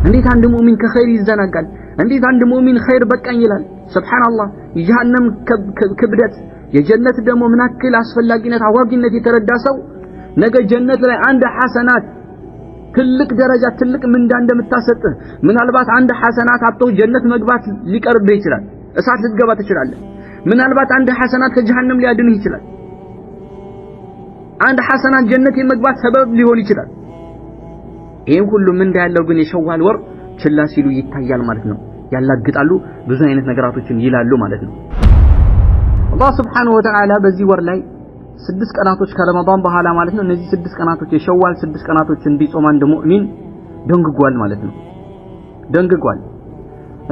እንዴት አንድ ሙእሚን ከኸይር ይዘናጋል? እንዴት አንድ ሙእሚን ኸይር በቃኝ ይላል? ሱብሃንአላህ። የጀሃነም ክብደት የጀነት ደግሞ ምን ያክል አስፈላጊነት አዋጊነት የተረዳ ሰው ነገ ጀነት ላይ አንድ ሐሰናት ትልቅ ደረጃ ትልቅ ምንዳ እንደምታሰጥህ ምናልባት አንድ ሐሰናት አጥቶ ጀነት መግባት ሊቀርብህ ይችላል። እሳት ልትገባ ትችላለህ። ምናልባት አንድ ሐሰናት ከጀሃነም ሊያድንህ ይችላል። አንድ ሐሰናት ጀነት የመግባት ሰበብ ሊሆን ይችላል። ይሄን ሁሉ ምንዳ ያለው ግን የሸዋል ወር ችላ ሲሉ ይታያል ማለት ነው። ያላግጣሉ፣ ብዙ አይነት ነገራቶችን ይላሉ ማለት ነው። አላህ Subhanahu Wa Ta'ala በዚህ ወር ላይ 6 ቀናቶች ከረመዳን በኋላ ማለት ነው እነዚህ 6 ቀናቶች የሸዋል 6 ቀናቶች እንዲጾም አንድ ሙእሚን ደንግጓል ማለት ነው። ደንግጓል።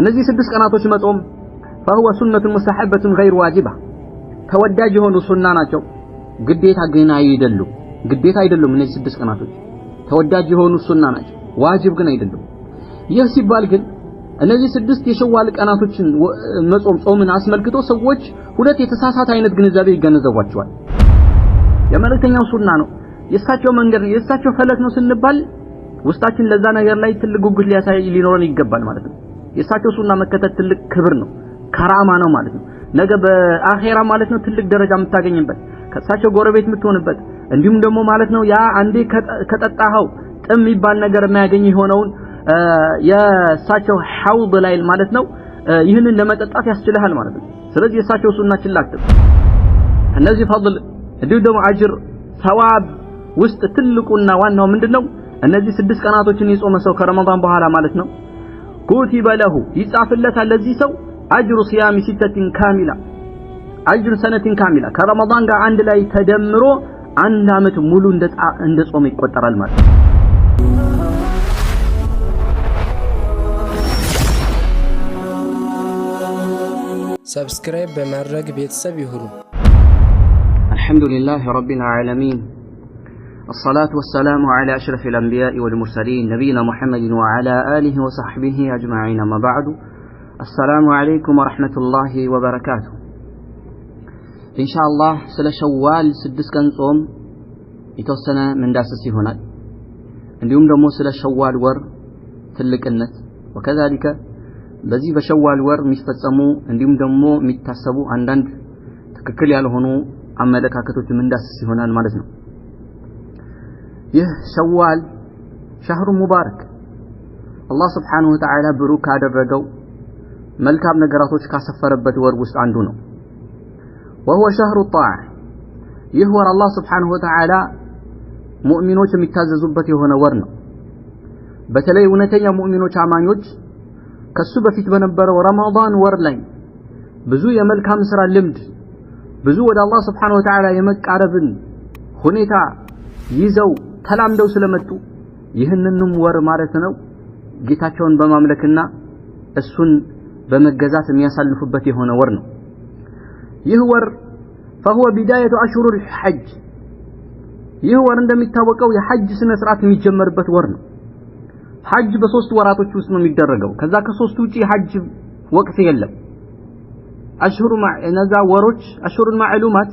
እነዚህ 6 ቀናቶች መጾም فهو سنة مستحبة غير واجبة ተወዳጅ የሆኑ ሱና ናቸው። ግዴታ ግን አይደሉም። ግዴታ አይደሉም። እነዚህ 6 ቀናቶች ተወዳጅ የሆኑ ሱና ናቸው። ዋጅብ ግን አይደሉም። ይህ ሲባል ግን እነዚህ 6 የሸዋል ቀናቶችን መጾም ጾምን አስመልክቶ ሰዎች ሁለት የተሳሳተ አይነት ግንዛቤ ይገነዘቧቸዋል። የመልእክተኛው ሱና ነው የእሳቸው መንገድ የእሳቸው ፈለክ ነው ስንባል ውስጣችን ለዛ ነገር ላይ ትልቅ ጉጉት ሊኖረን ይገባል ማለት ነው። የእሳቸው ሱና መከተል ትልቅ ክብር ነው፣ ከራማ ነው ማለት ነው። ነገ በአኺራ ማለት ነው ትልቅ ደረጃ የምታገኝበት ከእሳቸው ጎረቤት የምትሆንበት እንዲሁም ደግሞ ማለት ነው ያ አንዴ ከጠጣኸው ጥም የሚባል ነገር የማያገኝ የሆነውን የእሳቸው ሐውድ ላይ ማለት ነው ይህንን ለመጠጣት ያስችልሃል ማለት ነው። ስለዚህ የእሳቸው ሱና ችላክት እነዚህ ፈضል እንዲሁም ደግሞ አጅር ሰዋብ ውስጥ ትልቁና ዋናው ምንድነው? እነዚህ 6 ቀናቶችን የጾመ ሰው ከረመዳን በኋላ ማለት ነው ኩቲበ ለሁ ይጻፍለታል ለዚህ ሰው አጅሩ ሲያሚ ሲተቲን ካሚላ አጅሩ ሰነቲን ካሚላ ከረመዳን ጋር አንድ ላይ ተደምሮ አንድ አመት ሙሉ እንደ ጾም ይቆጠራል ማለት ነው። ሰብስክራይብ በማድረግ ቤተሰብ ይሁኑ። አልሐምዱሊላህ ረቢል ዓለሚን الصلاة والسلام على أشرف الأنبياء والمرسلين نبينا محمد وعلى آله وصحبه أجمعين ما بعد السلام عليكم ورحمة الله وبركاته إن شاء الله سل شوال 6 ቀን ጾም የተወሰነ ምንዳስስ ይሆናል። እንዲሁም ደግሞ ስለ ሸዋል ወር ትልቅነት وكذلك በዚህ በሸዋል ወር የሚፈጸሙ እንዲሁም ደግሞ የሚታሰቡ አንዳንድ ትክክል ያልሆኑ አመለካከቶች ምንዳስስ ይሆናል ማለት ነው። ይህ ሸዋል ሸህሩ ሙባረክ አላህ Subhanahu Wa Ta'ala ብሩክ አደረገው መልካም ነገራቶች ካሰፈረበት ወር ውስጥ አንዱ ነው። وهو شهر الطاعة ይህ ወር አላህ Subhanahu Wa Ta'ala ሙእሚኖች የሚታዘዙበት የሆነ ወር ነው። በተለይ እውነተኛ ሙእሚኖች አማኞች ከሱ በፊት በነበረው ረመዳን ወር ላይ ብዙ የመልካም ስራ ልምድ ብዙ ወደ አላህ Subhanahu Wa Ta'ala የመቃረብን ሁኔታ ይዘው ተላምደው ስለመጡ ይህንንም ወር ማለት ነው ጌታቸውን በማምለክና እሱን በመገዛት የሚያሳልፉበት የሆነ ወር ነው። ይህ ወር فهو بداية أشهر الحج ይህ ወር እንደሚታወቀው የሐጅ ስነ ስርዓት የሚጀመርበት ወር ነው። ሐጅ በ3 ወራቶች ውስጥ ነው የሚደረገው። ከዛ ከ3 ውጪ ሐጅ ወቅት የለም። አሽሁሩ እነዛ ወሮች አሽሁሩል ማዕሉማት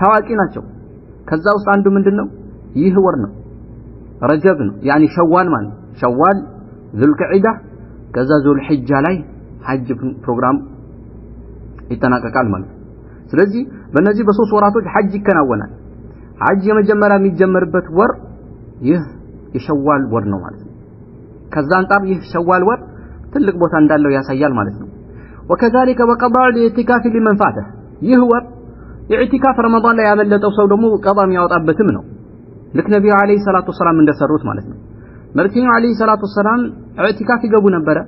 ታዋቂ ናቸው። ከዛ ውስጥ አንዱ ምንድነው? ይህ ወር ነው። ረጀብ ነው ያኒ ሸዋል ማለት ሸዋል ዙልቅዒዳ ከዛ ዙልሒጃ ላይ ሐጅ ፕሮግራም ይተናቀቃል ማለት። ስለዚህ በእነዚህ በ3 ወራቶች ሐጅ ይከናወናል። ሐጅ የመጀመሪያ የሚጀመርበት ወር ይህ የሸዋል ወር ነው ማለት ነው። ከዛ አንጣር ይህ ሸዋል ወር ትልቅ ቦታ እንዳለው ያሳያል ማለት ነው። وكذلك وقضاء الاعتكاف لمن فاته ይህ ወር የኢዕቲካፍ ረመዳን ላይ ያመለጠው ሰው ደግሞ ቀዳ የሚያወጣበትም ነው። ልክ ነብዩ አለይሂ ሰላቱ ወሰላም እንደሰሩት ማለት ነው። መልእክተኛው አለይሂ ሰላቱ ወሰላም ኢዕቲካፍ ይገቡ ነበረ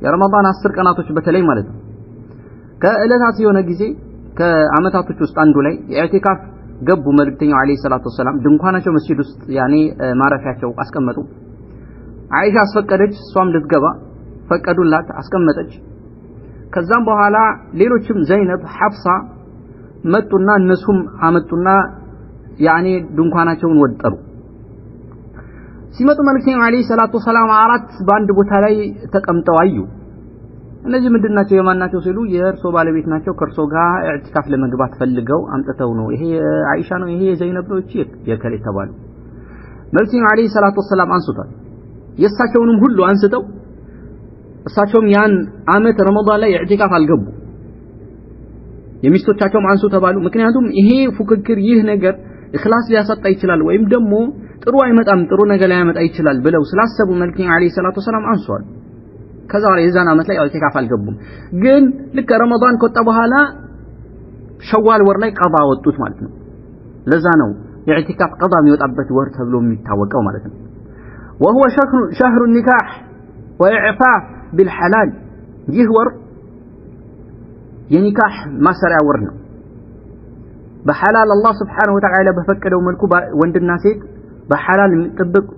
የረመዳን 10 ቀናቶች በተለይ ማለት ነው። ከእለታት የሆነ ጊዜ ከአመታቶች ውስጥ አንዱ ላይ የኢዕቲካፍ ገቡ መልእክተኛው አለይሂ ሰላቱ ወሰላም ድንኳናቸው መስጂድ ውስጥ ያኔ ማረፊያቸው አስቀመጡ። አይሻ አስፈቀደች፣ እሷም ልትገባ ፈቀዱላት፣ አስቀመጠች። ከዛም በኋላ ሌሎችም ዘይነብ፣ ሐፍሳ መጡና እነሱም አመጡና ያኔ ድንኳናቸውን ወጠሩ። ሲመጡ መልእክተኛው አለይሂ ሰላቱ ወሰላም 4 በአንድ ቦታ ላይ ተቀምጠው አዩ። እነዚህ ምንድናቸው የማናቸው ሲሉ የእርሶ ባለቤት ናቸው፣ ከእርሶ ጋር ኢዕቲካፍ ለመግባት ፈልገው አምጥተው ነው። ይሄ አይሻ ነው፣ ይሄ ዘይነብ ነው፣ እቺ የከሌ ተባሉ። መልእክተኛው አለይሂ ሰላቱ ወሰላም አንስቷል። የእሳቸውንም ሁሉ አንስተው እሳቸውም ያን አመት ረመዳን ላይ ኢዕቲካፍ አልገቡ የሚስቶቻቸውም አንሱ ተባሉ ምክንያቱም ይሄ ፉክክር ይህ ነገር ኢኽላስ ሊያሳጣ ይችላል ወይም ደግሞ ጥሩ አይመጣም ጥሩ ነገር ሊያመጣ ይችላል ብለው ስላሰቡ መልእክተኛው አለይሂ ሰላቱ ወሰለም አንሷል ከዛ የዛን አመት ላይ ኢዕቲካፍ አልገቡም ግን ልክ ረመዳን ከወጣ በኋላ ሸዋል ወር ላይ ቀዳ ወጡት ማለት ነው ለዛ ነው ኢዕቲካፍ ቀዳ የሚወጣበት ወር ተብሎ የሚታወቀው ማለት ነው وهو شهر النكاح وإعفاف بالحلال ይህ ወር የኒካህ ማሰሪያ ወር ነው በሐላል አላህ Subhanahu Wa Ta'ala በፈቀደው መልኩ ወንድና ሴት በሐላል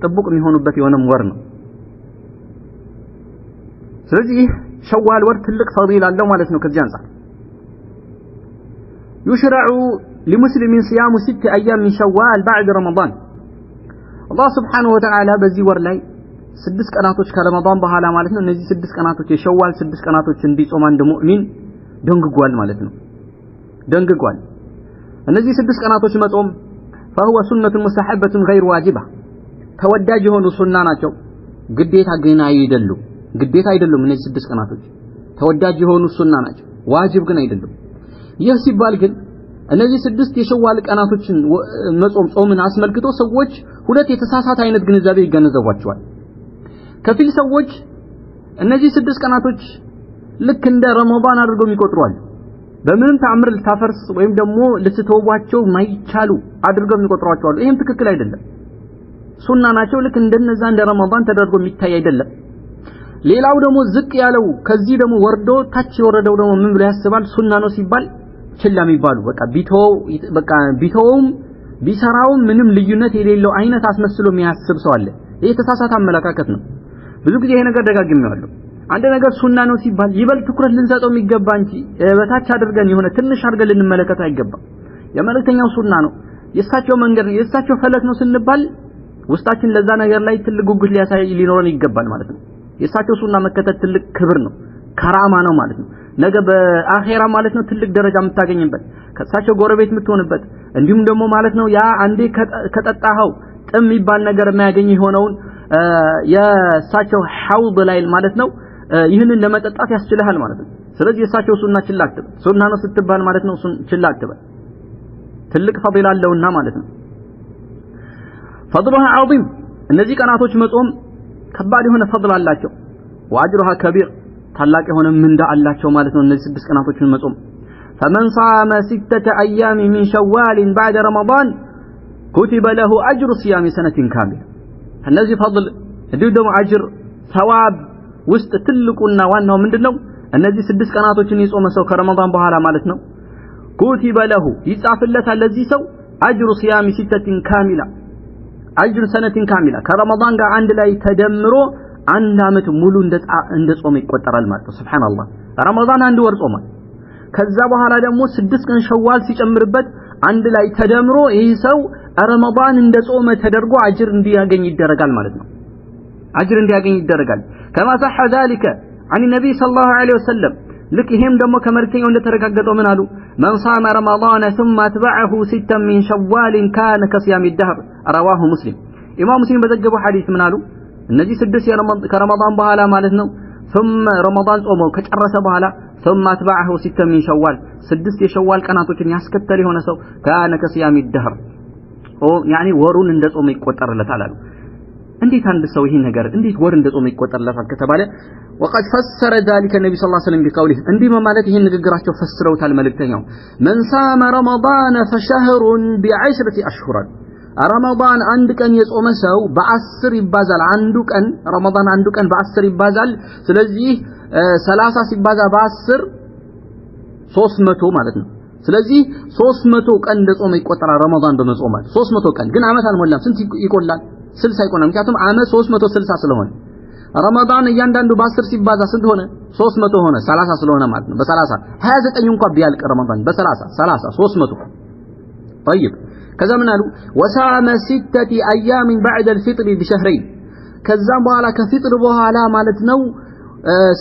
ጥብቅ የሚሆኑበት የሆነም ወር ነው ስለዚህ ሸዋል ወር ትልቅ ፈዲላ አለው ማለት ነው ከዚህ አንፃር يشرع لمسلم صيام 6 أيام من شوال بعد رمضان الله سبحانه وتعالى በዚህ ወር ላይ 6 ቀናቶች ከረመዳን በኋላ ማለት ነው እነዚህ 6 ቀናቶች የሸዋል 6 ቀናቶች እንዲጾም አንድ ሙእሚን ደንግጓል ማለት ነው ደንግጓል እነዚህ 6 ቀናቶች መጾም فهو سنة مستحبة غير واجبة ተወዳጅ የሆኑ ሱና ናቸው ግዴታ ግን አይደሉም እነዚህ 6 ቀናቶች ተወዳጅ የሆኑ ሱና ናቸው ዋጅብ ግን አይደሉም ይህ ሲባል ግን እነዚህ 6 የሸዋል ቀናቶችን መጾም ጾምን አስመልክቶ ሰዎች ሁለት የተሳሳተ አይነት ግንዛቤ ይገነዘቧቸዋል ከፊል ሰዎች እነዚህ 6 ቀናቶች ልክ እንደ ረመዳን አድርገው ይቆጥሯል በምንም ተአምር ልታፈርስ ወይም ደግሞ ልትተዋቸው ማይቻሉ አድርገው ይቆጥሯቸዋል ይሄም ትክክል አይደለም ሱና ናቸው ልክ እንደነዛ እንደ ረመዳን ተደርጎ የሚታይ አይደለም ሌላው ደግሞ ዝቅ ያለው ከዚህ ደግሞ ወርዶ ታች የወረደው ደግሞ ምን ብሎ ያስባል ሱና ነው ሲባል ችላ የሚባሉ በቃ ቢተውም ቢሰራውም ምንም ልዩነት የሌለው አይነት አስመስሎ የሚያስብ ሰው አለ ይሄ ተሳሳተ አመለካከት ነው ብዙ ጊዜ ይሄ ነገር ደጋግሜዋለሁ አንድ ነገር ሱና ነው ሲባል ይበልጥ ትኩረት ልንሰጠው የሚገባ እንጂ በታች አድርገን የሆነ ትንሽ አድርገን ልንመለከተው አይገባም የመልእክተኛው ሱና ነው የእሳቸው መንገድ የእሳቸው ፈለክ ነው ስንባል ውስጣችን ለዛ ነገር ላይ ትልቅ ጉጉት ሊኖረን ይገባል ማለት ነው የእሳቸው ሱና መከተል ትልቅ ክብር ነው ከራማ ነው ማለት ነው ነገ በአኺራ ማለት ነው ትልቅ ደረጃ የምታገኝበት ከእሳቸው ጎረቤት የምትሆንበት እንዲሁም ደግሞ ማለት ነው ያ አንዴ ከጠጣኸው ጥም የሚባል ነገር የማያገኝ የሆነውን የእሳቸው ሐውድ ላይ ማለት ነው ይህንን ለመጠጣት ያስችልሃል ማለት ነው ስለዚህ የእሳቸው ሱና ችላ አትበል ሱና ነው ስትባል ማለት ነው ችላ አትበል ትልቅ ፈዲላ አለውና ማለት ነው فضلها عظيم እነዚህ ቀናቶች መጾም ከባድ የሆነ ፈضل አላቸው واجرها كبير ታላቅ የሆነ ምንዳ አላቸው ማለት ነው እነዚህ 6 ቀናቶችን መጾም فمن صام 6 ايام من شوال بعد رمضان كتب له اجر صيام سنه كامله እነዚህ فضل ደግሞ አጅር ثواب ውስጥ ትልቁና ዋናው ምንድነው እነዚህ 6 ቀናቶችን የጾመ ሰው ከረመዳን በኋላ ማለት ነው كتب له ይጻፍለታል ለዚህ ሰው اجر صيام 6 كامله اجر سنه كامله ከረመዳን ጋር አንድ ላይ ተደምሮ አንድ አመት ሙሉ እንደ ጾም ይቆጠራል ማለት ነው ሱብሃንአላህ ረመዳን አንድ ወር ጾሟል ከዛ በኋላ ደግሞ 6 ቀን ሸዋል ሲጨምርበት አንድ ላይ ተደምሮ ይህ ሰው ረመዳን እንደ ጾመ ተደርጎ አጅር እንዲያገኝ ይደረጋል ማለት ነው አጅር እንዲያገኝ ይደረጋል كما صح ذلك عن النبي صلى الله عليه وسلم لك ይሄም ደግሞ ከመልእክተኛው እንደተረጋገጠው ምን አሉ من صام رمضان ثم اتبعه 6 من شوال كان كصيام الدهر رواه مسلم ኢማም ሙስሊም በዘገበው ሐዲስ ምን አሉ እነዚህ 6 ከረመዳን በኋላ ማለት ነው ثم ረመዳን ጾመው ከጨረሰ በኋላ ثم اتبعه 6 من شوال 6 የሸዋል ቀናቶችን ያስከተለ የሆነ ሰው كان كصيام الدهر يعني ወሩን እንደ ጾመ ይቆጠርለታል አሉ እንዴት አንድ ሰው ይሄን ነገር እንዴት ወር እንደ ጾመ ይቆጠርለታል ከተባለ وقد فسر ذلك النبي صلى الله عليه وسلم بقوله እንዲህ ማለት ይሄን ንግግራቸው ፈስረውታል መልእክተኛው من صام رمضان فشهر ب10 اشهر ረመዳን አንድ ቀን የጾመ ሰው በ10 ይባዛል አንዱ ቀን ረመዳን አንዱ ቀን በ10 ይባዛል ስለዚህ 30 ሲባዛ በ10 300 ማለት ነው ስለዚህ 300 ቀን እንደጾመ ይቆጠራል ረመዳን በመጾማል 300 ቀን ግን አመት አልሞላም ስንት ይቆላል 60 ይቆላል ምክንያቱም አመት 360 ስለሆነ ረመዳን እያንዳንዱ በ10 ሲባዛ ስንት ሆነ 300 ሆነ 30 ስለሆነ ማለት ነው በ30 29 እንኳን ቢያልቅ ረመዳን በ30 300 طيب ከዛ ምን አሉ وصام 6 ايام بعد الفطر بشهرين ከዛም በኋላ ከፍጥር በኋላ ማለት ነው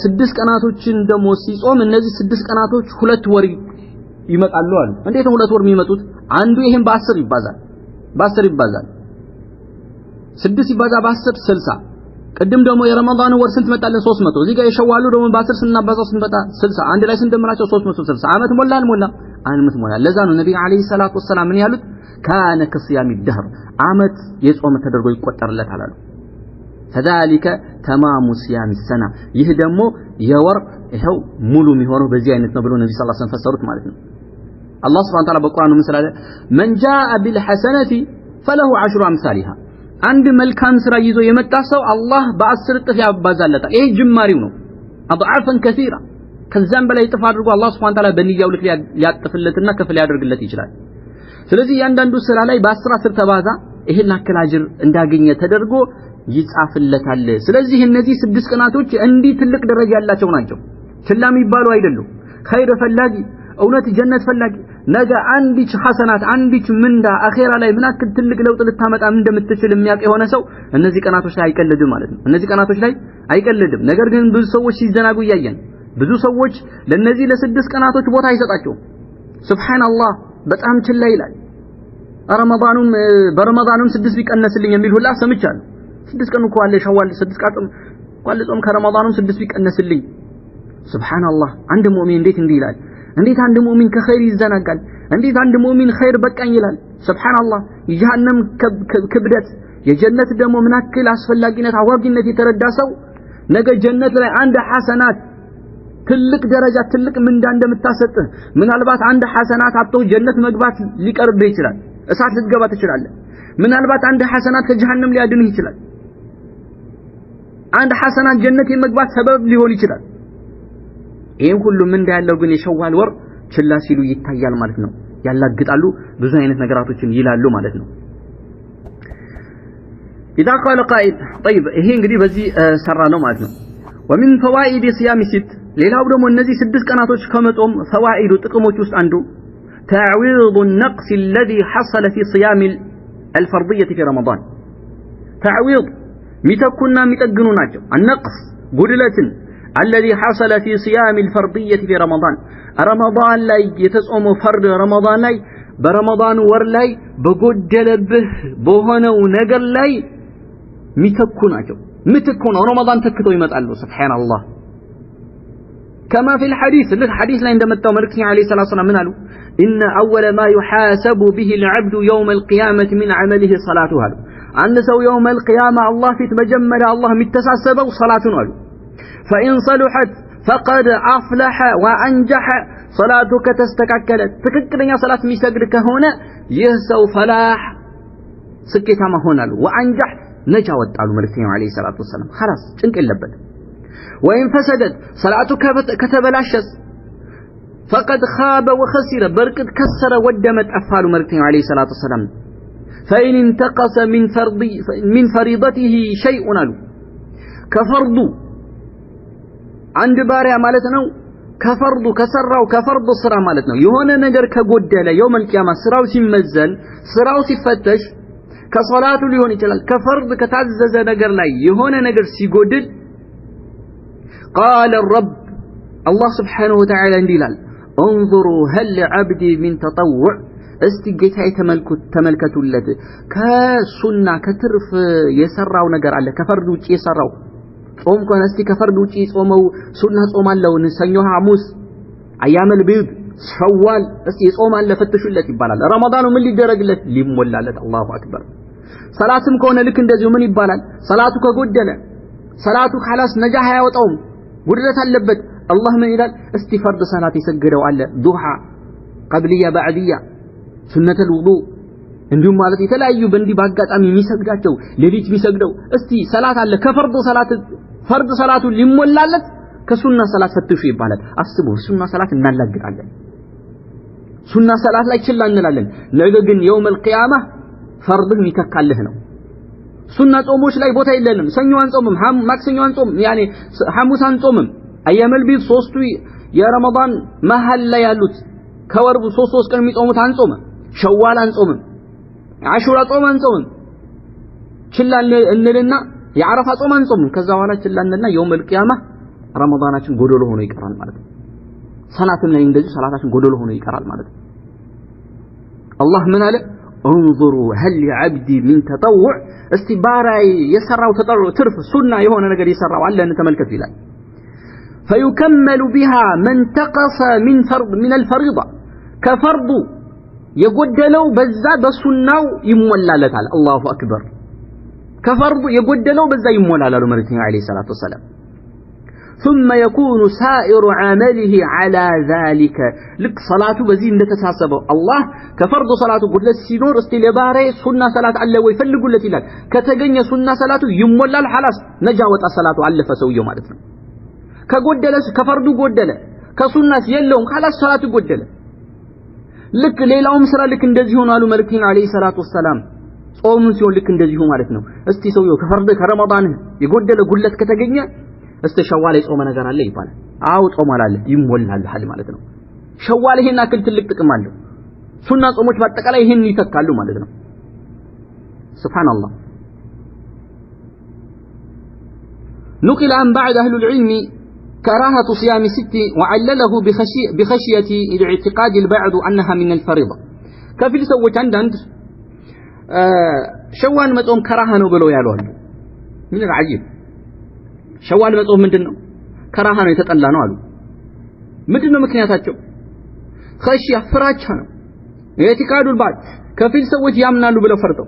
6 ቀናቶችን ደሞ ሲጾም እነዚህ 6 ቀናቶች 2 ወር ይመጣሉ አሉ እንዴት ነው 2 ወር የሚመጡት አንዱ ይሄን በ10 ይባዛል 6 ይባዛ በ10 60 ቅድም ደግሞ የረመዳን ወር ስንት መጣልን 300 እዚህ ጋር የሸዋሉ ደግሞ በ10 ስናባዛው ስንት መጣ 60 አንድ ላይ ስንደምራቸው 360 አመት ሞላ አልሞላ አመት ሞላ ለዛ ነው ነብዩ አለይሂ ሰላቱ ወሰለም ምን ያሉት ካነ ከሲያሚ الدهر አመት የጾመ ተደርጎ ይቆጠርለታል አሉ فذلك تمام صيام السنه ይህ ደግሞ የወር ይሄው ሙሉ የሚሆነው በዚህ አይነት ነው ብሎ ነብዩ ሰለላሁ ዐለይሂ ወሰለም ፈሰሩት ማለት ነው አላህ Subhanahu Ta'ala በቁርአኑ ምን ስላለ من جاء بالحسنه فله 10 امثالها አንድ መልካም ስራ ይዞ የመጣ ሰው አላህ በ10 እጥፍ ያባዛለታል ይሄ ጅማሪው ነው اضعافا كثيرا ከዛም በላይ እጥፍ አድርጎ አላህ Subhanahu Ta'ala በንያው ልክ ሊያጥፍለትና ከፍ ሊያደርግለት ይችላል ስለዚህ ያንዳንዱ ስራ ላይ በ10 ተባዛ ይሄን አክል አጅር እንዳገኘ ተደርጎ ይጻፍለታል ስለዚህ እነዚህ 6 ቀናቶች እንዲህ ትልቅ ደረጃ ያላቸው ናቸው ችላ የሚባሉ አይደሉም ኸይር ፈላጊ እውነት ጀነት ፈላጊ ነገ አንዲች ሐሰናት አንዲች ምንዳ አኺራ ላይ ምን አክል ትልቅ ለውጥ ልታመጣ እንደምትችል የሚያውቅ የሆነ ሰው እነዚህ ቀናቶች ላይ አይቀልድም ማለት ነው እነዚህ ቀናቶች ላይ አይቀልድም ነገር ግን ብዙ ሰዎች ሲዘናጉ ያያየን ብዙ ሰዎች ለነዚህ ለ6 ቀናቶች ቦታ አይሰጣቸውም ሱብሃንአላህ በጣም ችላ ይላል በረመዳኑም 6 ቢቀነስልኝ የሚል ሁላ ሰምቻለሁ 6 ቀን እኮ አለ ሸዋል 6 ቀን ቋል ጾም ከረመዳኑም 6 ቢቀነስልኝ ሱብሃንአላህ አንድ ሙእሚን እንዴት እንዲህ ይላል እንዴት አንድ ሙእሚን ከኸይር ይዘናጋል እንዴት አንድ ሙእሚን ኸይር በቃኝ ይላል ሱብሃንአላህ የጀሃነም ክብደት የጀነት ደግሞ ምን አክል አስፈላጊነት አዋቂነት የተረዳ ሰው ነገ ጀነት ላይ አንድ ሐሰናት ትልቅ ደረጃ ትልቅ ምንዳ እንደምታሰጥህ ምናልባት አንድ ሐሰናት አጥቶ ጀነት መግባት ሊቀርብ ይችላል እሳት ልትገባ ትችላለህ ምናልባት አንድ ሐሰናት ከጀሃነም ሊያድንህ ይችላል አንድ ሐሰናት ጀነት የመግባት ሰበብ ሊሆን ይችላል ይሄን ሁሉ ምንዳ ያለው ግን የሸዋል ወር ችላ ሲሉ ይታያል ማለት ነው ያላግጣሉ ብዙ አይነት ነገራቶችን ይላሉ ማለት ነው إذا قال قائل طيب ይሄ እንግዲህ በዚህ ሰራ ነው ማለት ነው ومن فوائد صيام ست ሌላው ደግሞ እነዚህ 6 ቀናቶች ከመጾም ፈዋኢዱ ጥቅሞች ውስጥ አንዱ تعويض النقص الذي حصل في صيام الفرضية في رمضان تعويض ሚተኩና ሚጠግኑ ናቸው النقص ጉድለትን الذي حصل في صيام الفرضية في رمضان ላይ የተጾመው ፈርድ ረመዳን ላይ በረመዳን ወር ላይ በጎደለብህ በሆነው ነገር ላይ ሚተኩ ናቸው ምትኩ ነው ረመዳን ተክተው ይመጣሉ ሱብሃንአላህ كما في الحديث الحديث ላይ እንደመጣው መልእክተኛ አለይሂ ሰላቱ ወሰለም ምን አሉ إن أول ما يحاسب به العبد يوم القيامة من عمله صلاته አንድ ሰው يوم القيامة الله ፊት መጀመሪያ አላህ የሚተሳሰበው ሶላቱን አሉ فإن صلحت فقد أفلح وأنجح صلاتك تستككلت ትክክለኛ ሶላት የሚሰግድ ከሆነ ይህ ሰው ፈላህ ስኬታማ ሆናሉ وأنجح ነጃ ወጣሉ መልእክተኛው አለይሂ ሰላቱ ወሰለም خلاص ጭንቅ የለበት وإن فسدت صلاتك كتبلاشت فقد خاب وخسر بركت كسر ودمت أفعال መልእክተኛው አለይሂ ሰላቱ ወሰለም فإن انتقص من فريضته شيء አሉ ከፈርዱ አንድ ባሪያ ማለት ነው ከፈርዱ ከሰራው ከፈርዱ ስራ ማለት ነው የሆነ ነገር ከጎደለ يوم القيامة ስራው ሲመዘን ስራው ሲፈተሽ ከሶላቱ ሊሆን ይችላል ከፈርድ ከታዘዘ ነገር ላይ የሆነ ነገር ሲጎድል قال الرب الله سبحانه وتعالى እንዲላል انظروا هل لعبدي من تطوع استጌታዬ ተመልከቱለት ከሱና ከትርፍ የሰራው ነገር አለ ከፈርድ ውጪ የሰራው ጾም ከሆነ እስቲ ከፈርድ ውጪ ጾመው ሱና ጾማለው ሰኞ ሐሙስ አያመል ቢድ ሸዋል እስቲ ጾም አለ ፈትሹለት ይባላል ረመዳኑ ምን ሊደረግለት ሊሞላለት አላሁ አክበር ሰላትም ከሆነ ልክ እንደዚሁ ምን ይባላል ሰላቱ ከጎደለ ሰላቱ خلاص ነጃህ ያወጣውም ጉድለት አለበት አላህ ምን ይላል እስቲ ፈርድ ሰላት ይሰግደው አለ ዱሃ ቀብልያ ባዕድያ ሱነተል ውዱእ እንዲሁም ማለት የተለያዩ በእንዲህ ባጋጣሚ የሚሰግዳቸው ለሊት የሚሰግደው እስቲ ሰላት አለ ከፈርድ ሰላት ፈርድ ሰላቱ ሊሞላለት ከሱና ሰላት ፈትሹ ይባላል አስቡ ሱና ሰላት እናላግጣለን ሱና ሰላት ላይ ችላ እንላለን ነገ ግን يوم القيامة ፈርድ የሚተካልህ ነው ሱና ጾሞች ላይ ቦታ የለንም ሰኞ አንጾምም ማክሰኞ አንጾምም ያኔ ሐሙስ አንጾምም አያመል ቢት ሶስቱ የረመዳን መሃል ላይ ያሉት ከወርቡ ሶስት ቀን የሚጾሙት አንጾም ሸዋል አንጾምም አሹራ ጾም አንጾምም ችላ እንልና የዓረፋ ጾም አንጾምም ከዛ በኋላ ችላ እንልና يوم القيامة ረመዳናችን ጎዶሎ ሆኖ ይቀራል ማለት ነው ሰላትን ላይ እንደዚህ ሰላታችን ጎዶሎ ሆኖ ይቀራል ማለት ነው አላህ ምን አለ انظروا هل لعبدي من تطوع استباراي يسراو تطوع ترف سنة يهون نجر يسراو على أن نتملك فيها فيكمل بها من تقص من الفريضة كفرض يقدلو بزا بسنة يمولى لتعالى الله أكبر كفرض يقدلو بزا يمولى لمرته عليه الصلاة والسلام ثم يكون سائر عمله على ذلك لك صلاة بزين نتساسبه الله كفرض صلاة قلت السنور استلباري سنة صلاة على ويفلق التي لك كتغني سنة صلاة يمولى الحلاس نجاوة الصلاة على فسويه مالتنا كقدلس كفرض قدله كسنة يلهم خلاص صلاة قدله لك ليلهم سرا لك اندزيون قالوا ملكين عليه الصلاة والسلام صوم سيون لك اندزيهم مالتنا استيسويه كفرض كرمضان يقدله قلت كتغني استشوال يصوم ነገር አለ ይባላል አው ጾማል አለ ይሞላል ሐል ማለት ነው ሸዋል ይሄን አክል ትልቅ ጥቅም አለው ሱና ጾሞች በአጠቃላይ ይሄን ይተካሉ ማለት ነው ሱብሃንአላህ نقل عن بعض أهل العلم كراهة صيام ست وعلله بخشية الاعتقاد البعض أنها من الفريضة كفيل سوت عند شوال مصوم كراهة ነው ብለው ያሉ አሉ ምን العجيب ሸዋል መጾም ምንድነው ከራሃ ነው የተጠላ ነው አሉ ምንድነው ምክንያታቸው خشية ፍራቻ ነው የኢቲካዱል ባድ ከፊል ሰዎች ያምናሉ ብለው ፈርተው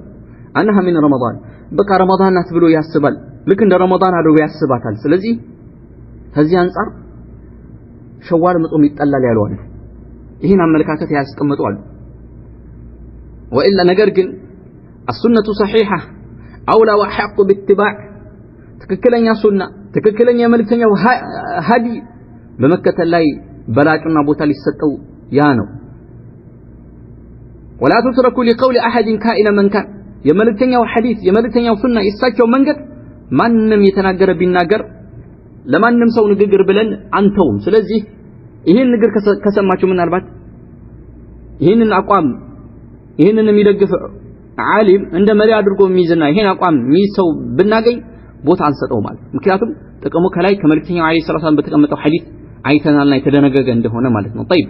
አነሃ من رمضان በቃ ረመዳን ናት ብሎ ያስባል ልክ እንደ ረመዳን አድርጎ ያስባታል ስለዚህ ከዚህ አንፃር ሸዋል መጾም ይጠላል ያሉ አሉ ይሄን አመለካከት ያስቀምጡ አሉ وإلا ነገር ግን السنة صحيحة أولى وحق باتباع ትክክለኛ ሱና ትክክለኛ መልእክተኛው ሀዲ በመከተል ላይ በላጭና ቦታ ሊሰጠው ያ ነው ولا تتركوا لقول احد كائن من كان የመልእክተኛው ሐዲስ የመልእክተኛው ሱና የሳቸው መንገድ ማንንም የተናገረ ቢናገር ለማንንም ሰው ንግግር ብለን አንተውም ስለዚህ ይሄን ንግግር ከሰማችሁ ምናልባት ይሄንን አቋም ይሄንን የሚደግፍ ዓሊም እንደ መሪ አድርጎ የሚይዝና ይሄን አቋም የሚይዘው ብናገኝ ቦታ አንሰጠው ማለት ምክንያቱም ጥቅሙ ከላይ ከመልእክተኛው አለይሂ ሰላም በተቀመጠው ሐዲስ አይተናልና የተደነገገ እንደሆነ ማለት ነው طيب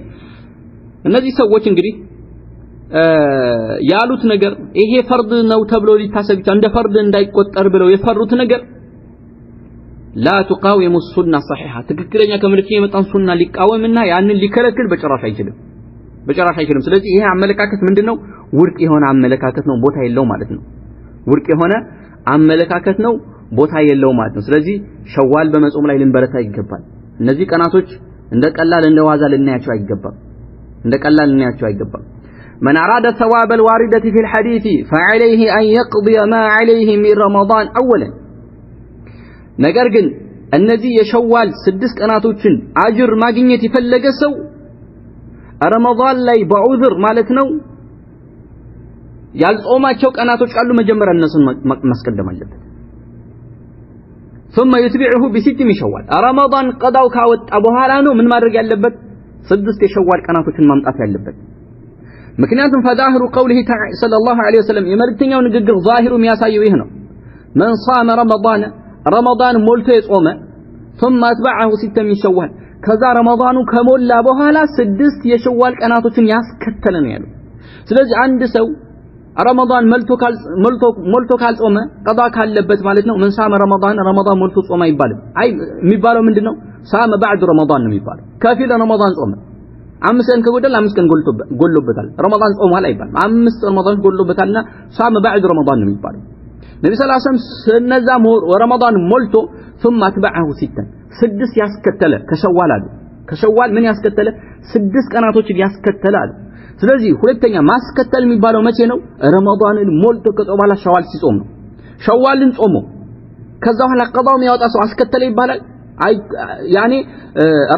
እነዚህ ሰዎች እንግዲህ ያሉት ነገር ይሄ ፈርድ ነው ተብሎ ሊታሰብ ይችላል እንደ ፈርድ እንዳይቆጠር ብለው የፈሩት ነገር لا تقاوم السنة صحيحة ትክክለኛ ከመልእክተኛው የመጣን ሱና ሊቃወምና ያንን ሊከለክል በጭራሽ አይችልም ስለዚህ ይሄ አመለካከት ምንድነው ውርቅ የሆነ አመለካከት ነው ቦታ የለው ማለት ነው ውርቅ የሆነ አመለካከት ነው ቦታ የለው ማለት ነው ስለዚህ ሸዋል በመጾም ላይ ልንበረታ ይገባል እነዚህ ቀናቶች እንደ ቀላል እንደ ዋዛ ልናያቸው አይገባም من أراد ثواب الواردة في الحديث فعليه أن يقضي ما عليه من رمضان أولا ነገር ግን እነዚህ የሸዋል 6 ቀናቶችን አጅር ማግኘት የፈለገ ሰው ረመዳን ላይ በዑዝር ማለት ነው ያልጾማቸው ቀናቶች ካሉ መጀመሪያ እነሱን ማስቀደም አለበት ثم يتبعه بست من شوال رمضان قضاው ካወጣ በኋላ ነው ምን ማድረግ ያለበት 6 የሸዋል ቀናቶችን ማምጣት ያለበት ምክንያቱም فظاهر قوله تعالى صلى الله عليه وسلم የመልእክተኛው ንግግር ظاهሩ የሚያሳየው ይሄ ነው من صام رمضان ሞልቶ የጾመ ثم اتبعه 6 من شوال ከዛ ረመዳኑ ከሞላ በኋላ 6 የሸዋል ቀናቶችን ያስከተለ ነው ያለው ስለዚህ አንድ ሰው ረመዳን ሞልቶ ካልጾመ ቀዳ ካለበት ማለት ነው ምን ሳመ ረመዳን ሞልቶ ጾማ አይባልም አይ የሚባለው ምንድነው ሳመ بعد ረመዳን ነው የሚባለው ከፊል ረመዳን ጾመ 5 ቀን ከጎደል 5 ቀን ጎሎበታል ረመዳን ጾሟል አይባልም 5 ረመዳን ጎሎበታልና ሳመ بعد ረመዳን ነው የሚባለው ነብዩ ሰለላሁ ዐለይሂ ወሰለም ስለዛ ረመዳን ሞልቶ ثم اتبعه 6 ያስከተለ ከሸዋል ምን ያስከተለ 6 ቀናቶችን ያስከተለ አለ ስለዚህ ሁለተኛ ማስከተል የሚባለው መቼ ነው ረመዳንን ሞልቶ ከጾማላ ሸዋል ሲጾም ነው ሸዋልን ጾሞ ከዛ በኋላ ቀዳው የሚያወጣ ሰው አስከተለ ይባላል አይ ያኔ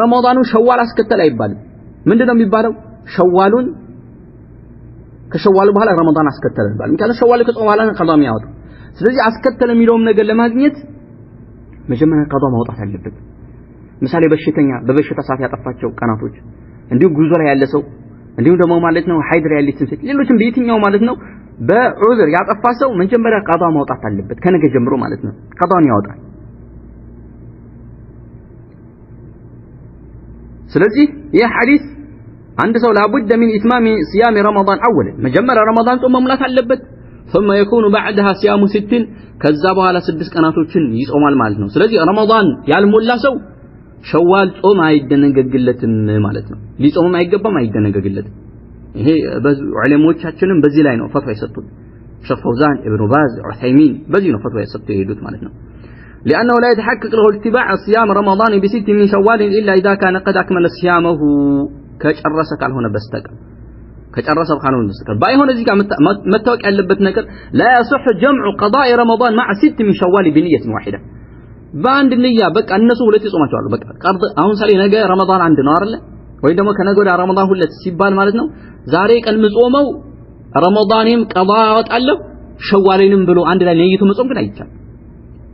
ረመዳኑ ሸዋል አስከተለ አይባልም ምንድነው የሚባለው ሸዋሉን ከሸዋል በኋላ ረመዳን አስከተለ ይባላል ምክንያቱም ሸዋል ከጾም በኋላ ቀዳው የሚያወጣ ስለዚህ አስከተለ የሚለውም ነገር ለማግኘት መጀመሪያ ቀዳው ማውጣት አለበት ምሳሌ በሽተኛ በበሽታ ሰዓት ያጠፋቸው ቀናቶች እንዲሁ ጉዞ ላይ ያለ ሰው እንዲሁ ደግሞ ማለት ነው ሃይድር ያለችን ሴት ሌሎችም በየትኛው ማለት ነው በዑዝር ያጠፋ ሰው መጀመሪያ ቀዳ ማውጣት አለበት ከነገ ጀምሮ ማለት ነው ቀዳውን ያወጣል ስለዚህ ይህ ሐዲስ አንድ ሰው لابد من اتمام صيام رمضان اولا መጀመሪያ ረመዳን ጾም መሙላት አለበት ثم يكون بعدها صيام 60 ከዛ በኋላ 6 ቀናቶችን ይጾማል ማለት ነው ስለዚህ ረመዳን ያልሞላ ሰው ሸዋል ጾም አይደነገግለትም ማለት ነው ሊጾም አይገባም አይደነገግለትም ይሄ ዑለሞቻችንም በዚህ ላይ ነው ፈትዋ የሰጡት ሸህ ፈውዛን ኢብኑ ባዝ ዑሰይሚን በዚህ ነው ፈትዋ የሰጡት ይሄዱት ማለት ነው لانه لا يتحقق له اتباع صيام رمضان بست من شوال الا اذا كان قد اكمل صيامه ከጨረሰ ካልሆነ በስተቀር ከጨረሰ ካልሆነ በስተቀር ባይሆን እዚህ ጋር መታወቅ ያለበት ነገር لا يصح جمع قضاء رمضان مع ست من شوال بنيه واحده በአንድ ንያ በቃ እነሱ ሁለት ይጾማቸዋል በቃ አሁን ሳሌ ነገ ረመዳን አንድ ነው አይደል ወይ ደግሞ ከነገ ወዲያ ረመዳን ሁለት ሲባል ማለት ነው ዛሬ ቀን ምጾመው ረመዳንም ቀዳ አወጣለሁ ሸዋሌንም ብሎ አንድ ላይ ነይቶ መጾም ግን አይቻልም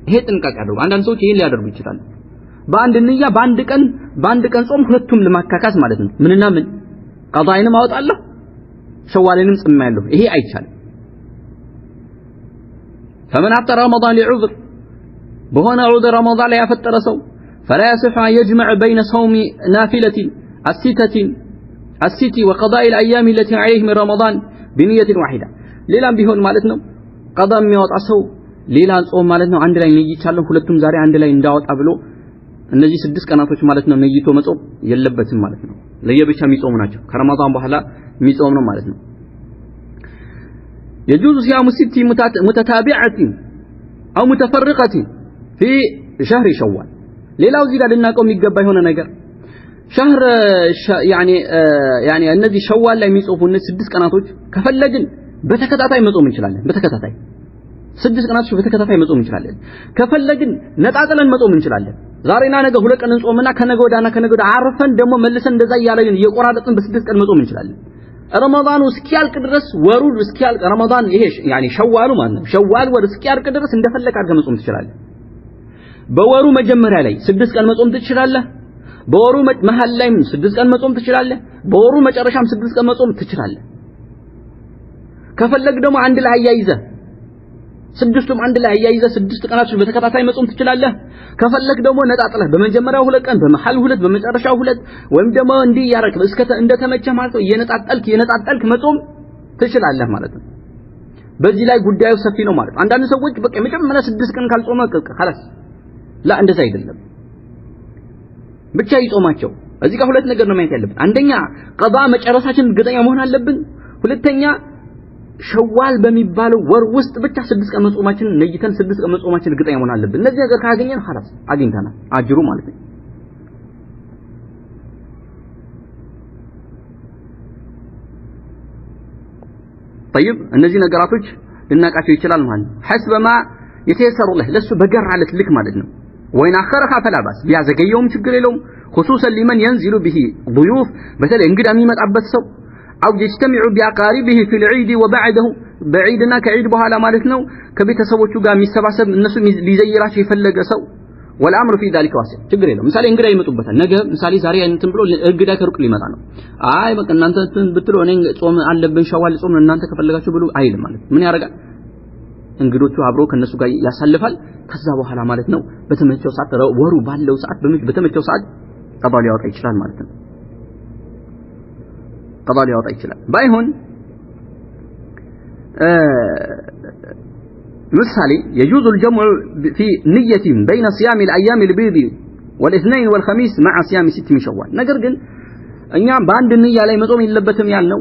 ይሄ ጥንቃቄ አድርጉ አንዳንድ ሰዎች ይሄን ሊያደርጉ ይችላሉ በአንድ ንያ በአንድ ቀን ጾም ሁለቱም ለማካካስ ማለት ነው ምንና ምን ቀዳይንም አወጣለሁ ሸዋሌንም ጽማያለሁ ይሄ አይቻልም فمن أفطر رمضان لعذر بهنا عذر رمضان لا يفطر صوم فلا يصح أن يجمع بين صوم نافلة الست وقضاء الأيام التي عليه من رمضان بنية واحدة ليلان بيهون مالتنا قضاء ميوت عصو ليلان صوم مالتنا عند لا ينيجيشالو ሁለቱም ዛሬ አንድ ላይ እንዳወጣ ብሎ እነዚህ 6 ቀናቶች ማለት ነው ነይቶ መጾም የለበትም ማለት ነው ለየብቻ የሚጾሙ ናቸው ከረመዳን በኋላ የሚጾም ነው ማለት ነው يجوز صيام 6 متتابعة أو متفرقة في شهر شوال ሌላው እዚህ ጋር ልናቀው የሚገባ የሆነ ነገር شهر يعني እነዚህ ሸዋል ላይ የሚጾሙ 6 ቀናቶች ከፈለግን በተከታታይ መጾም እንችላለን በተከታታይ 6 ቀናቶች በተከታታይ መጾም እንችላለን ከፈለግን ነጣጥለን መጾም እንችላለን ዛሬና ነገ ሁለት ቀን እንጾምና ከነገ ወዲያና ከነገ ወዲያ አርፈን ደግሞ መልሰን እንደዛ ያያለን እየቆራረጥን በ6 ቀን መጾም እንችላለን ረመዳኑ እስኪያልቅ ድረስ ወሩ እስኪያልቅ ረመዳን ይሄ يعني ሸዋሉ ማለት ነው ሸዋል ወር እስኪያልቅ ድረስ እንደፈለክ አድርገህ መጾም ትችላለህ በወሩ መጀመሪያ ላይ 6 ቀን መጾም ትችላለህ በወሩ መሃል ላይ 6 ቀን መጾም ትችላለህ በወሩ መጨረሻም 6 ቀን መጾም ትችላለህ ከፈለክ ደግሞ አንድ ላይ አያይዘህ ስድስቱም አንድ ላይ አያይዘህ 6 ቀናቶች በተከታታይ መጾም ትችላለህ ከፈለክ ደግሞ ነጣጥለህ በመጀመሪያው 2 ቀን በመሃል 2 በመጨረሻው 2 ወይም ደግሞ እንዲህ ያረክ እስከ እንደተመቸህ ማለት ነው የነጣጠልክ መጾም ትችላለህ ማለት ነው በዚህ ላይ ጉዳዩ ሰፊ ነው ማለት ነው አንዳንድ ሰዎች በቃ መጀመሪያ 6 ቀን ካልጾመ خلاص لا እንደዛ አይደለም ብቻ ይጾማቸው እዚህ ጋር ሁለት ነገር ነው ማየት ያለብን አንደኛ ቀዳ መጨረሳችን እርግጠኛ መሆን አለብን ሁለተኛ ሸዋል በሚባለው ወር ውስጥ ብቻ 6 ቀን መጾማችን ነይተን 6 ቀን መጾማችን እርግጠኛ መሆን አለብን እነዚህ ነገር ካገኘን خلاص አግኝተናል አጅሩ ማለት ነው طيب እነዚህ ነገራቶች ልናቃቸው ይችላል ማለት ነው حسب ما يتيسر له ለሱ በገራለት ልክ ማለት ነው وين اخرها فلا باس ቢያዘገየውም ችግር የለውም خصوصا لمن ينزل به ضيوف በተለይ እንግዳ የሚመጣበት ሰው أو يجتمع بأقاربه في العيد وبعده بعيدنا كعيد بهالا مالتنا كبيتسوچو ጋር የሚሰባሰብ እነሱ ሊዘይራቸው የፈለገ ሰው والامر في ذلك واسع ችግር የለውም ምሳሌ እንግዳ ይመጡበታል ነገ ምሳሌ ዛሬ እንትን ብሎ እንግዳ ከሩቅ ሊመጣ ነው አይ በቃ እናንተ ብትሉ እኔ ጾም አለብን ሸዋል ጾም እናንተ ከፈለጋችሁ ብሉ አይልም ማለት ምን ያደርጋል እንግዶቹ አብሮ ከነሱ ጋር ያሳልፋል ከዛ በኋላ ማለት ነው በተመቸው ሰዓት ወሩ ባለው ሰዓት በተመቸው ሰዓት ቀዳ ሊያወጣ ይችላል ማለት ነው ቀዳ ሊያወጣ ይችላል ባይሆን ምሳሌ يجوز الجمع في نية بين صيام الأيام البيض والاثنين والخميس مع صيام 6 من شوال ነገር ግን እኛ በአንድ ንያ ላይ መጾም የለበትም ያልነው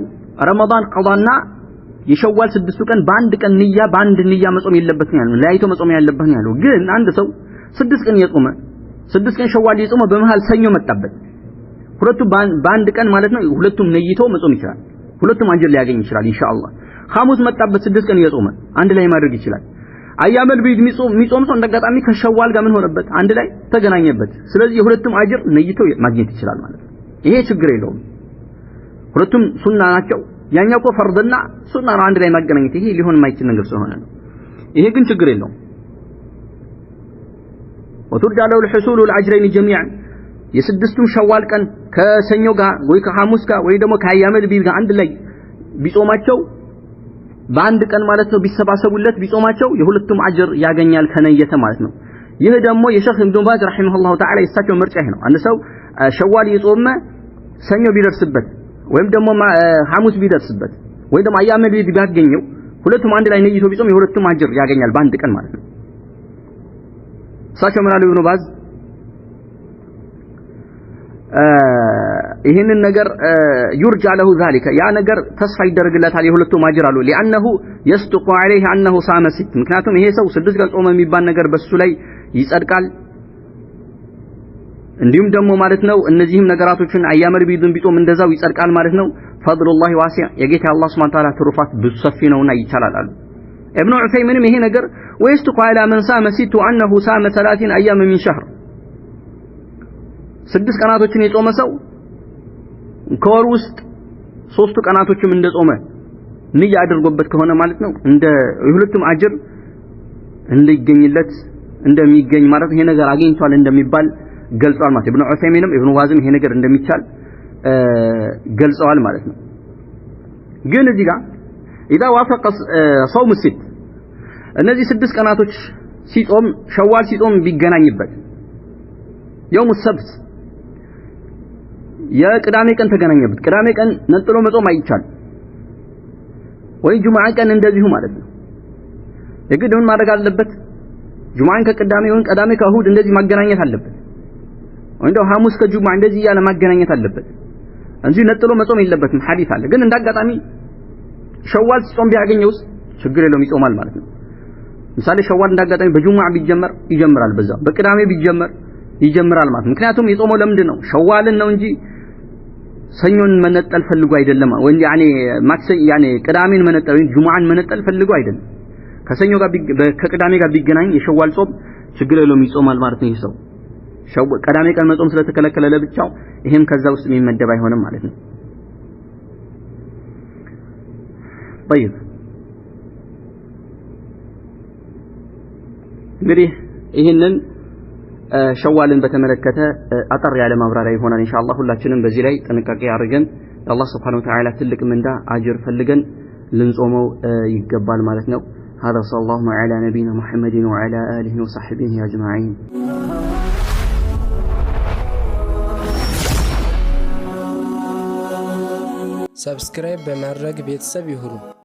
ረመዳን ቀዳና የሸዋል 6 ቀን በአንድ ቀን ንያ በአንድ ንያ መጾም የለበትም ያልነው ለያይቶ መጾም ያለበት ያለው ግን አንድ ሰው 6 ቀን የጾመ 6 ቀን ሸዋል የጾመ በመሃል ሰኞ መጣበት ሁለቱ በአንድ ቀን ማለት ነው ሁለቱም ነይቶ መጾም ይችላል ሁለቱም አጅር ሊያገኝ ይችላል ኢንሻአላህ ሐሙስ መጣበት 6 ቀን የጾመ አንድ ላይ ማድረግ ይችላል አያመል ቢድ ሚጾም ሰው እንደጋጣሚ ከሸዋል ጋር ምን ሆነበት አንድ ላይ ተገናኘበት ስለዚህ የሁለቱም አጅር ነይቶ ማግኘት ይችላል ማለት ነው ይሄ ችግር የለውም ሁለቱም ሱና ናቸው ያኛው እኮ ፈርድና ሱና ነው አንድ ላይ ማገናኘት ይሄ ሊሆን የማይችል ነገር ስለሆነ ነው ይሄ ግን ችግር የለውም وترجع له الحصول والأجرين جميعا የስድስቱም ሸዋል ቀን ከሰኞ ጋር ወይ ከሐሙስ ጋር ወይ ደግሞ ከአያመል ቢድ ጋር አንድ ላይ ቢጾማቸው በአንድ ቀን ማለት ነው ቢሰባሰቡለት ቢጾማቸው የሁለቱም አጅር ያገኛል ከነየተ ማለት ነው ይህ ደግሞ የሼክ ኢብኑ ባዝ ረሂመሁላሁ ተዓላ የሳቸው ምርጫ ይሄ ነው አንድ ሰው ሸዋል የጾመ ሰኞ ቢደርስበት ወይም ደግሞ ሐሙስ ቢደርስበት ወይ ደግሞ አያመ ቢድ ቢያገኘው ሁለቱም አንድ ላይ ነይቶ ቢጾም የሁለቱም አጅር ያገኛል በአንድ ቀን ማለት ነው ሳቸው ምናሉ ኢብኑ ባዝ ይሄንን ነገር ይርጃ له ذلك ያ ነገር ተስፋ ይደረግለታል የሁለቱም አጅር አሉ لانه يصدق عليه انه صام ست ምክንያቱም ይሄ ሰው 6 ቀን ጾመ የሚባል ነገር በሱ ላይ ይጸድቃል እንዲሁም ደግሞ ማለት ነው እነዚህም ነገራቶችን አያመር ቢዱን ቢጾም እንደዛው ይጸድቃል ማለት ነው ፈድሉላሂ ዋሲዕ የጌታ አላህ Subhanahu Ta'ala ትሩፋት ብዙ ሰፊ ነውና ይቻላል አሉ ኢብኑ ዑሰይሚንም ይሄ ነገር ويصدق على من صام ست انه صام 30 ايام من شهر 6 ቀናቶችን የጾመ ሰው ከወር ውስጥ 3 ቀናቶችም እንደጾመ ንያ አድርጎበት ከሆነ ማለት ነው እንደ የሁለቱም አጅር እንደሚገኝለት እንደሚገኝ ማለት ይሄ ነገር አገኝቷል እንደሚባል ገልጿል ማለት ኢብኑ ዑሰይሚንም ኢብኑ ዋዝም ይሄ ነገር እንደሚቻል ገልጸዋል ማለት ነው ግን እዚህ ጋር اذا وافق صوم الست እነዚህ 6 ቀናቶች ሲጾም ሸዋል ሲጾም ቢገናኝበት يوم السبت የቅዳሜ ቀን ተገናኘበት ቅዳሜ ቀን ነጥሎ መጾም አይቻል ወይ ጁማዓ ቀን እንደዚሁ ማለት ነው የግድውን ማድረግ አለበት ጁማዓን ከቅዳሜ ወይ ቅዳሜ ከእሁድ እንደዚህ ማገናኘት አለበት ወንዶ ሐሙስ ከጁማዓ እንደዚህ ያለ ማገናኘት አለበት እንጂ ነጥሎ መጾም የለበትም ሐዲስ አለ ግን እንዳጋጣሚ ሸዋል ጾም ቢያገኘውስ ችግር የለውም ይጾማል ማለት ነው ምሳሌ ሸዋል እንዳጋጣሚ በጁማዓ ቢጀመር ይጀምራል በዛ በቅዳሜ ቢጀመር ይጀምራል ማለት ምክንያቱም የጾመው ለምንድን ነው ሸዋልን ነው እንጂ ሰኞን መነጠል ፈልጎ አይደለም ወይ ያኔ ቅዳሜን መነጠል ወይ ጁማዓን መነጠል ፈልጎ አይደለም ከሰኞ ጋር ከቅዳሜ ጋር ቢገናኝ የሸዋል ጾም ችግር የለውም ይጾማል ማለት ነው ይሰው ቅዳሜ ቀን መጾም ስለተከለከለ ለብቻው ይሄም ከዛ ውስጥ የሚመደብ አይሆንም ማለት ነው طيب እንግዲህ ይሄንን ሸዋልን በተመለከተ አጠር ያለ ማብራሪያ ይሆናል ኢንሻአላህ ሁላችንም በዚህ ላይ ጥንቃቄ አድርገን አላህ Subhanahu Wa Ta'ala ትልቅ ምንዳ አጅር ፈልገን ልንጾመው ይገባል ማለት ነው هذا صلى الله على نبينا محمد وعلى آله وصحبه أجمعين ሰብስክራይብ በማድረግ ቤተሰብ ይሁኑ